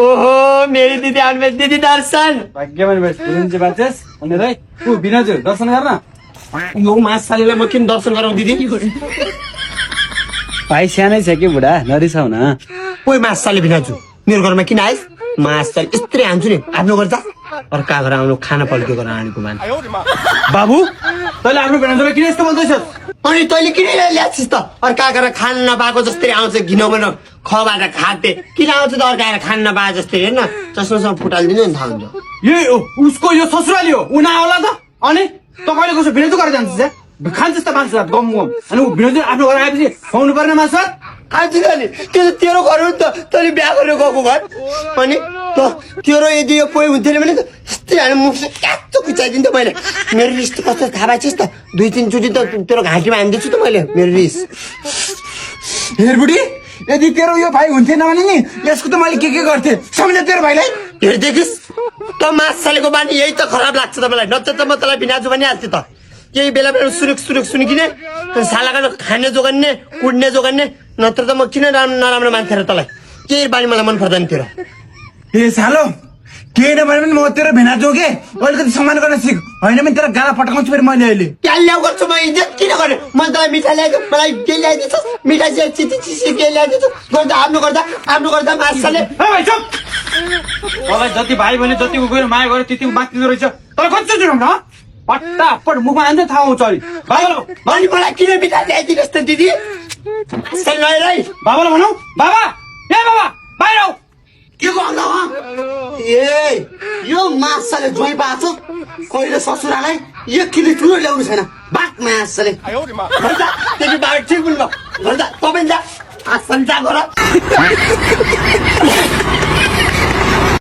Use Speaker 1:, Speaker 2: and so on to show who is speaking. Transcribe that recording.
Speaker 1: ओहो मेरी दिदी आउनु दिदी दर्शन
Speaker 2: भाग्यमानी भाइ हुनुहुन्छ बाचेस अनि भाइ ऊ बिनाजु दर्शन गर्न
Speaker 1: यो मासालेलाई म किन दर्शन गराउँ दिदी
Speaker 2: भाइ सानै छ कि बुढा नरिसाउ न
Speaker 1: ओइ मासाले बिनाजु मेरो घरमा किन आइस मासाले यस्तै हान्छु नि आफ्नो घर जा अर्का घर आउनु खाना पल्के गरेर आनेको मान
Speaker 2: बाबु तैँले आफ्नो बिनाजुलाई किन यस्तो भन्दैछस्
Speaker 1: अनि तैँले किन ल्याछिस् त अर्का घर खान नपाएको जस्तै आउँछ घिनाउन खबाट खाते किन आउँछ त अर्का खान नपाए जस्तै हेर्न चस्मासँग फुटालिदिनु नि थाहा हुन्छ
Speaker 2: उसको यो ससुराली हो ऊ नआउला त अनि तपाईँले कसो बिनाजु गरेर जान्छ खान्छस् त मासु गम गम अनि ऊ बिनाजु आफ्नो घर आएपछि खुवाउनु पर्ने मासु
Speaker 1: खान्छु त नि त्यो त तेरो घर हो नि त तैँले बिहा गरेर गएको घर अनि त तेरो यदि यो पोइ हुन्थेन भने त यस्तै हाल्नु मुख क्याच्चो खिचाइदिन्थ्यो मैले मेरो रिस त कस्तो थाहा पाएछस् त 2-3 चोटि त तेरो घाँटीमा हानिदिन्छु त मैले मेरो रिस
Speaker 2: हेर बुढी यदि तेरो यो भाइ हुन्थेन भने नि यसको त मैले के गर्थेँ सम्झे तेरो भाइलाई
Speaker 1: हेर देखिस् त मासालेको बानी यही त खराब लाग्छ तपाईँलाई नत्र त म तँलाई बिनाजु भनिहाल्थेँ त यही बेला बेला सुरुक सुनिकिने सालाका खाने जोगान्ने कुड्ने जोगान्ने नत्र त म किन नराम्रो मान्थेँ र तँलाई केही बानी मलाई मन पर्दैन तेरो
Speaker 2: ए सालो केही नभए पनि म तेरो भेना जोगे अलिकति सम्मान गर्न सिक होइन भने तेरो गाला फटाउँछु फेरि मैले अहिले
Speaker 1: ल्याउ गर्छु म इज्जत किन गर्ने म तँलाई मिठाई ल्याइदियो मलाई के ल्याइदिन्छ मिठाई चाहिँ चिची के ल्याइदिन्छ गर्दा आफ्नो गर्दा मासाले
Speaker 2: मलाई जति भाइ भने जति उ गएर माया गऱ्यो त्यति बाँच्दिँदो रहेछ तर कति जुराउनु न पट्टापट मुखमा हान्दै थाहा आउँछ
Speaker 1: अनि मलाई किन मिठाई ल्याइदिनुहोस् त दिदी
Speaker 2: बाबालाई भनौ बाबा बाहिर आऊ
Speaker 1: के गर्दा ए यो मासाले जोइ पाएको कहिले ससुरालाई 1 किलो ठुलो ल्याउनु छैन बाक मासाले त्यति बाहेक ठिक पनि भयो तपाईँ जा आसन जा गर